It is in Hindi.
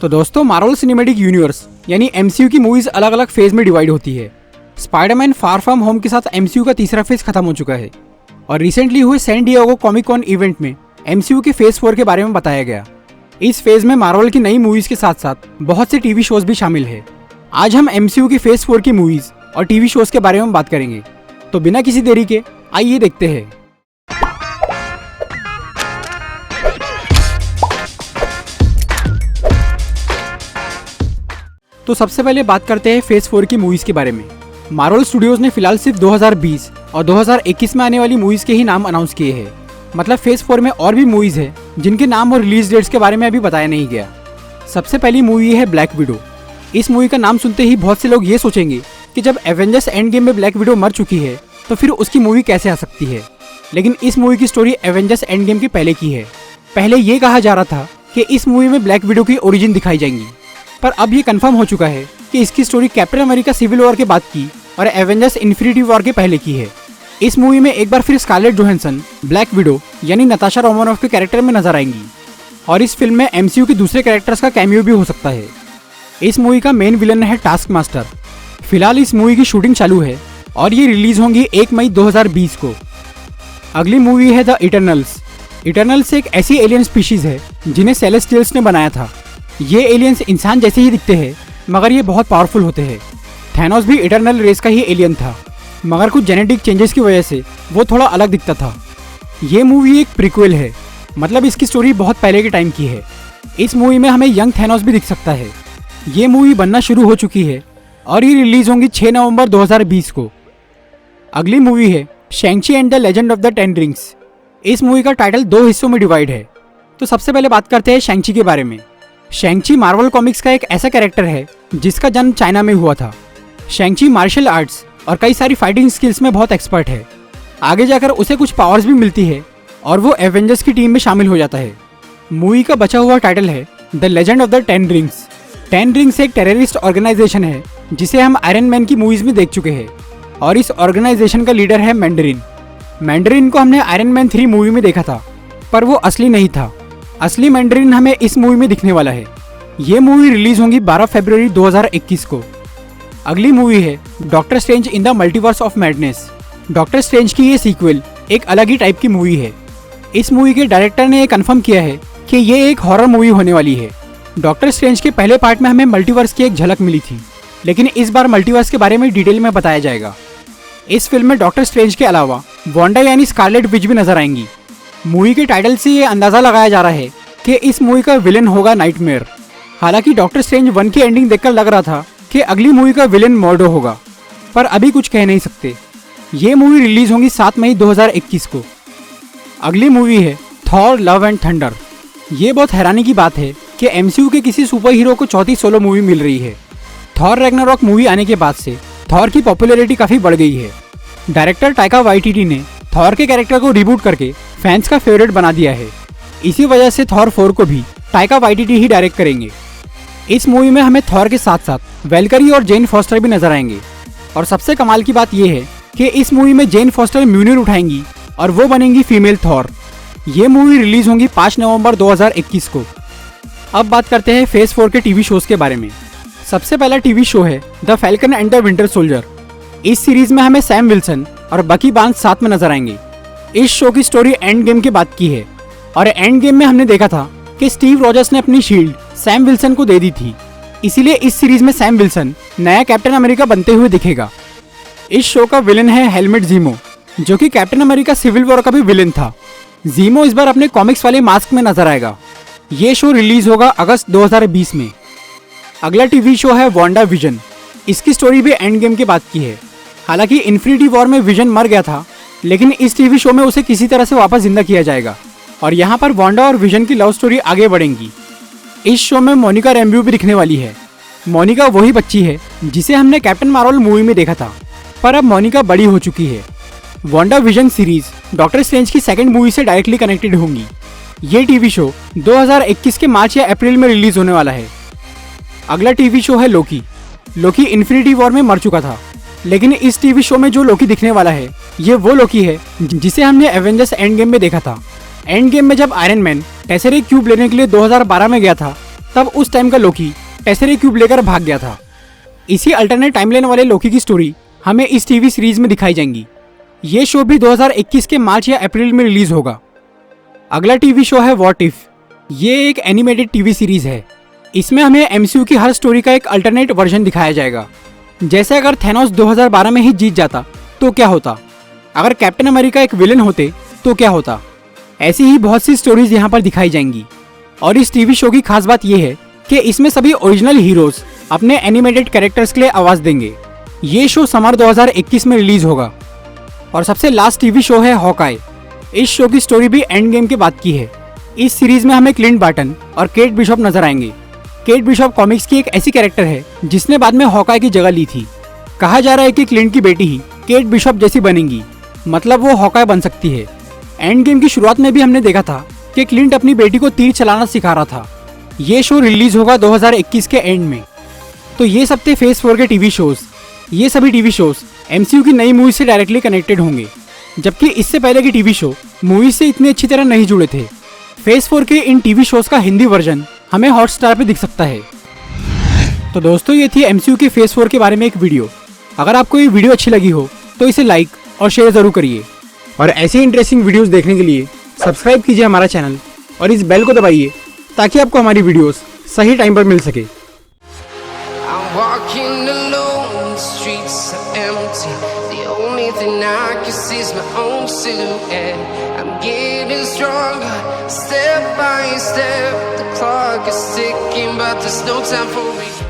तो दोस्तों, मार्वल सिनेमैटिक यूनिवर्स यानी एमसीयू की मूवीज अलग अलग फेज में डिवाइड होती है। स्पाइडरमैन फार फ्रॉम होम के साथ एमसीयू का तीसरा फेज खत्म हो चुका है और रिसेंटली हुए San Diego Comic Con event में एमसीयू के फेज 4 के बारे में बताया गया। इस फेज में मार्वल की नई मूवीज के साथ साथ बहुत से टीवी शोज भी शामिल है। आज हम एमसीयू की फेज 4 की मूवीज और टीवी शोज के बारे में बात करेंगे, तो बिना किसी देरी के आइए देखते हैं। तो सबसे पहले बात करते हैं फेज 4 की मूवीज के बारे में। मार्वल स्टूडियोज ने फिलहाल सिर्फ 2020 और 2021 में आने वाली मूवीज के ही नाम अनाउंस किए हैं। मतलब फेज 4 में और भी मूवीज है जिनके नाम और रिलीज डेट्स के बारे में अभी बताया नहीं गया। सबसे पहली मूवी है ब्लैक विडो। इस मूवी का नाम सुनते ही बहुत से लोग ये सोचेंगे कि जब एवेंजर्स एंड गेम में ब्लैक विडो मर चुकी है तो फिर उसकी मूवी कैसे आ सकती है। लेकिन इस मूवी की स्टोरी एवेंजर्स एंड गेम के पहले की है। पहले ये कहा जा रहा था कि इस मूवी में ब्लैक विडो की ओरिजिन दिखाई जाएंगी, पर अब ये कंफर्म हो चुका है कि इसकी story Captain America Civil War के बाद की और एवेंजर्स इन्फिनिटी वॉर के पहले की है। इस मूवी में एक बार फिर स्कारलेट जोहानसन ब्लैक विडो यानी नताशा रोमानोफ के कैरेक्टर में नजर आएंगी और इस फिल्म में एमसीयू के दूसरे कैरेक्टर्स का कैमियो भी हो सकता है। इस मूवी का मेन विलन है टास्क मास्टर। फिलहाल इस मूवी की शूटिंग चालू है और ये रिलीज होंगी 1 मई 2020 को। अगली मूवी है द इटर्नल्स। इटर्नल्स एक ऐसी एलियन स्पीशीज है जिन्हें सेलेस्टियल्स ने बनाया था। ये एलियंस इंसान जैसे ही दिखते हैं मगर ये बहुत पावरफुल होते हैं। थैनोस भी इटर्नल रेस का ही एलियन था, मगर कुछ जेनेटिक चेंजेस की वजह से वो थोड़ा अलग दिखता था। ये मूवी एक प्रीक्वल है, मतलब इसकी स्टोरी बहुत पहले के टाइम की है। इस मूवी में हमें यंग थैनोस भी दिख सकता है। ये मूवी बनना शुरू हो चुकी है और ये रिलीज होंगी 6 नवंबर 2020 को। अगली मूवी है शैंग-ची and the legend of the 10 rings. इस मूवी का टाइटल 2 हिस्सों में डिवाइड है। तो सबसे पहले बात करते हैं शैंग-ची के बारे में। शैंग-ची मार्वल कॉमिक्स का एक ऐसा कैरेक्टर है जिसका जन्म चाइना में हुआ था। शैंग-ची मार्शल आर्ट्स और कई सारी फाइटिंग स्किल्स में बहुत एक्सपर्ट है। आगे जाकर उसे कुछ पावर्स भी मिलती है और वो एवेंजर्स की टीम में शामिल हो जाता है। मूवी का बचा हुआ टाइटल है the legend of the 10 rings. 10 rings एक टेररिस्ट ऑर्गेनाइजेशन है जिसे हम आयरन मैन की मूवीज में देख चुके हैं और इस ऑर्गेनाइजेशन का लीडर है मैंडरिन। मैंडरिन को हमने आयरन मैन 3 मूवी में देखा था, पर वो असली नहीं था। असली मैंडरिन हमें इस मूवी में दिखने वाला है। ये मूवी रिलीज होंगी 12 फरवरी 2021 को। अगली मूवी है doctor strange in the multiverse of madness. Doctor strange की ये सीक्वल एक अलग ही टाइप की मूवी है। इस मूवी के डायरेक्टर ने ये कंफर्म किया है कि ये एक हॉरर मूवी होने वाली है। डॉक्टर स्ट्रेंज के पहले पार्ट में हमें मल्टीवर्स की एक झलक मिली थी, लेकिन इस बार मल्टीवर्स के बारे में डिटेल में बताया जाएगा। इस फिल्म में डॉक्टर स्ट्रेंज के अलावा वांडा यानी स्कारलेट विच भी नजर आएंगी। मूवी के टाइटल से ये अंदाजा लगाया जा रहा है कि इस मूवी का विलन होगा नाइटमेयर। हालांकि डॉक्टर स्ट्रेंज 1 की एंडिंग देखकर लग रहा था कि अगली मूवी का विलन मॉर्डो होगा, पर अभी कुछ कह नहीं सकते। ये मूवी रिलीज होंगी 7 मई 2021 को। अगली मूवी है थॉर लव एंड थंडर। ये बहुत हैरानी की बात है कि एमसीयू के किसी सुपर हीरो को चौथी सोलो मूवी मिल रही है। थॉर रैग्नारॉक मूवी आने के बाद से थॉर की पॉपुलैरिटी काफी बढ़ गई है। डायरेक्टर टाइका वाइटिटी ने थॉर के कैरेक्टर को रिबूट करके फैंस का फेवरेट बना दिया है। इसी वजह से थॉर 4 को भी टाइका वाइटिटी ही डायरेक्ट करेंगे। इस मूवी में हमें थॉर के साथ साथ वेलकरी और जेन फॉस्टर भी नजर आएंगे। और सबसे कमाल की बात यह है कि इस मूवी में जेन फॉस्टर म्यूनिर उठाएंगी और वो बनेंगी फीमेल थॉर। ये मूवी रिलीज होंगी 5 नवंबर 2021 को। अब बात करते हैं फेज 4 के टीवी शोज के बारे में। सबसे पहला टीवी शो है the falcon and the winter soldier. इस सीरीज में हमें सैम विल्सन और बकी बार्न्स साथ में नजर आएंगे। इस शो की स्टोरी एंड गेम के बाद की है और एंड गेम में हमने देखा था कि स्टीव रॉजर्स ने अपनी शील्ड सैम विल्सन को दे दी थी। इसीलिए इस सीरीज में सैम विल्सन नया कैप्टन अमेरिका बनते हुए दिखेगा। इस शो का विलन है हेलमेट ज़ीमो, जो कि कैप्टन अमेरिका सिविल वॉर का भी विलन था। ज़ीमो इस बार अपने कॉमिक्स वाले मास्क में नजर आएगा। ये शो रिलीज होगा अगस्त 2020 में। अगला टीवी शो है वांडा विजन। इसकी स्टोरी भी एंड गेम के बाद की है। हालांकि इन्फिनिटी वॉर में विजन मर गया था, लेकिन इस टीवी शो में उसे किसी तरह से वापस जिंदा किया जाएगा और यहाँ पर वांडा और विजन की लव स्टोरी आगे बढ़ेंगी। इस शो में मोनिका रैम्ब्यू भी दिखने वाली है। मोनिका वही बच्ची है जिसे हमने कैप्टन मार्वल मूवी में देखा था, पर अब मोनिका बड़ी हो चुकी है। Wanda vision series doctor strange की सेकंड मूवी से डायरेक्टली कनेक्टेड होंगी। ये टीवी शो 2021 के मार्च या अप्रैल में रिलीज होने वाला है। अगला टीवी शो है लोकी। लोकी इन्फिनिटी वॉर में मर चुका था, लेकिन इस टीवी शो में जो लोकी दिखने वाला है ये वो लोकी है जिसे हमने एवेंजर्स एंड गेम में देखा था। एंड गेम में जब आयरन मैन टेसरे क्यूब लेने के लिए 2012 में गया था, तब उस टाइम का लोकी टेसरे क्यूब लेकर भाग गया था। इसी अल्टरनेट टाइमलाइन वाले लोकी की स्टोरी हमें इस टीवी सीरीज में दिखाई जाएंगी। ये शो भी 2021 के मार्च या अप्रैल में रिलीज होगा। अगला टीवी शो है व्हाट इफ। ये एक एनिमेटेड टीवी सीरीज है। इसमें हमें एमसीयू की हर स्टोरी का एक अल्टरनेट वर्जन दिखाया जाएगा। जैसे अगर थैनोस 2012 में ही जीत जाता तो क्या होता, अगर कैप्टन अमेरिका एक विलन होते तो क्या होता। ऐसी ही बहुत सी स्टोरीज यहाँ पर दिखाई जाएंगी। और इस टीवी शो की खास बात यह है कि इसमें सभी ओरिजिनल हीरोज अपने एनिमेटेड कैरेक्टर्स के लिए आवाज देंगे। ये शो समर 2021 में रिलीज होगा। और सबसे लास्ट टीवी शो है हॉकाई। इस शो की स्टोरी भी एंड गेम के बाद की है। इस सीरीज में हमें क्लिंट बार्टन और केट बिशॉप नजर आएंगे। केट बिशॉप कॉमिक्स की एक ऐसी कैरेक्टर है जिसने बाद में हॉकाई की जगह ली थी। कहा जा रहा है कि क्लिंट की बेटी ही केट बिशॉप जैसी बनेगी, मतलब वो हॉकाई बन सकती है। एंड गेम की शुरुआत में भी हमने देखा था कि क्लिंट अपनी बेटी को तीर चलाना सिखा रहा था। ये शो रिलीज होगा 2021 के एंड में। तो ये सब थे फेज 4 के टीवी शोज। ये सभी टीवी शोज एमसीयू की नई मूवी से डायरेक्टली कनेक्टेड होंगे, जबकि इससे पहले की टीवी शो मूवी से इतनी अच्छी तरह नहीं जुड़े थे। फेज 4 के इन टीवी शोज का हिंदी वर्जन हमें हॉटस्टार पे दिख सकता है। तो दोस्तों, ये थी एमसीयू के फेज 4 के बारे में एक वीडियो। अगर आपको ये वीडियो अच्छी लगी हो तो इसे लाइक और शेयर जरूर करिए। और ऐसी इंटरेस्टिंग वीडियोस देखने के लिए सब्सक्राइब कीजिए हमारा चैनल और इस बेल को दबाइए ताकि आपको हमारी वीडियोस सही टाइम पर मिल सके। I'm walking alone, the streets are empty. The only thing I can see is my own silhouette. I'm getting stronger, step by step. The clock is ticking, but there's no time for me.